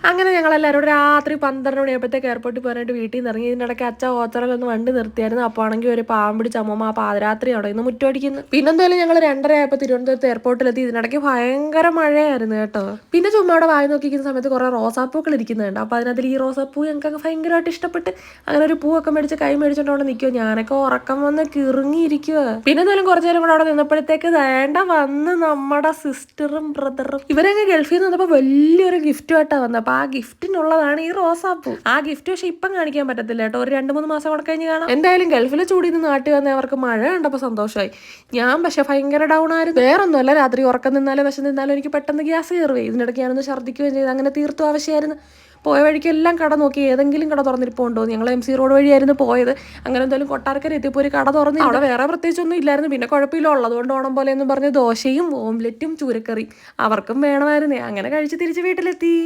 അങ്ങനെ ഞങ്ങളെല്ലാവരും രാത്രി 12 മണിയായപ്പോഴത്തേക്ക് എയർപോർട്ടിൽ പോകാനായിട്ട് വീട്ടിൽ നിന്ന് ഇറങ്ങി. ഇതിനിടയ്ക്ക് അച്ഛൻ ഓച്ചറയിലൊന്ന് വണ്ടി നിർത്തിയായിരുന്നു. അപ്പോൾ ആണെങ്കിൽ ഒരു പാവം പിടിച്ച അമ്മമ്മ ആ പാതിരാത്രി അവിടെ ഇന്ന് മുറ്റമടിക്കുന്നു. പിന്നെന്തായാലും ഞങ്ങൾ 2:30 ആയപ്പോൾ തിരുവനന്തപുരത്ത് എയർപോർട്ടിലെത്തി. ഇതിനിടയ്ക്ക് ഭയങ്കര മഴയായിരുന്നു കേട്ടോ. പിന്നെ ചുമ്മാ അവിടെ വായി നോക്കിക്കുന്ന സമയത്ത് കുറേ റോസാപ്പൂക്കൾ ഇരിക്കുന്നുണ്ട്. അപ്പോൾ അതിനകത്തിൽ ഈ റോസാപ്പൂ ഞങ്ങൾക്ക് ഭയങ്കരമായിട്ട് ഇഷ്ടപ്പെട്ട് അങ്ങനെ ഒരു പൂവൊക്കെ മേടിച്ച് കൈ മേടിച്ചോണ്ട് അവിടെ നിൽക്കുമോ. ഞാനൊക്കെ ഉറക്കം വന്ന് കിറുങ്ങിയിരിക്കുക. പിന്നെ എന്തായാലും കുറച്ചു നേരം കൂടെ അവിടെ നിന്നപ്പോഴത്തേക്ക് വേണ്ട വന്ന് നമ്മുടെ സിസ്റ്ററും ബ്രദറും ഇവരങ്ങ് ഗൾഫിൽ നിന്ന് വന്നപ്പോൾ വലിയൊരു ഗിഫ്റ്റുമായിട്ടാണ് വന്നത്. അപ്പോൾ ആ ഗിഫ്റ്റിനുള്ളതാണ് ഈ റോസാപ്പൂ. ആ ഗിഫ്റ്റ് പക്ഷെ ഇപ്പം കാണിക്കാൻ പറ്റത്തില്ല കേട്ടോ, ഒരു 2-3 മാസം കൂടെ കഴിഞ്ഞ് കാണാം. എന്തായാലും ഗൾഫിലെ ചൂടിൽ നിന്ന് നാട്ടിൽ വന്ന അവർക്ക് മഴ കണ്ടപ്പോൾ സന്തോഷമായി. ഞാൻ പക്ഷെ ഭയങ്കര ഡൗൺ ആയിരുന്നു. വേറൊന്നുമല്ല, രാത്രി ഉറക്കം നിന്നാലും വിഷം നിന്നാലും എനിക്ക് പെട്ടെന്ന് ഗ്യാസ് കയറുകയും ഇതിനിടയ്ക്ക് ഞാനൊന്ന് ഛർദ്ദിക്കുകയും ചെയ്ത്. അങ്ങനെ തീർത്തും ആവശ്യമായിരുന്നു. പോയ വഴിക്കെല്ലാം കട നോക്കി, ഏതെങ്കിലും കട തുറന്നിരിപ്പുണ്ടോ. ഞങ്ങൾ MC റോഡ് വഴിയായിരുന്നു പോയത്. അങ്ങനെ എന്തായാലും കൊട്ടാരക്കര എത്തിയപ്പോൾ ഒരു കട തുറന്നു. അവിടെ വേറെ പ്രത്യേകിച്ചൊന്നും ഇല്ലായിരുന്നു. പിന്നെ കുഴപ്പമില്ല, ഉള്ളതുകൊണ്ട് ഓണം പോലെ എന്ന് പറഞ്ഞ് ദോശയും ഓംലെറ്റും ചൂരക്കറി അവർക്കും വേണമായിരുന്നേ. അങ്ങനെ കഴിച്ച് തിരിച്ച് വീട്ടിലെത്തി.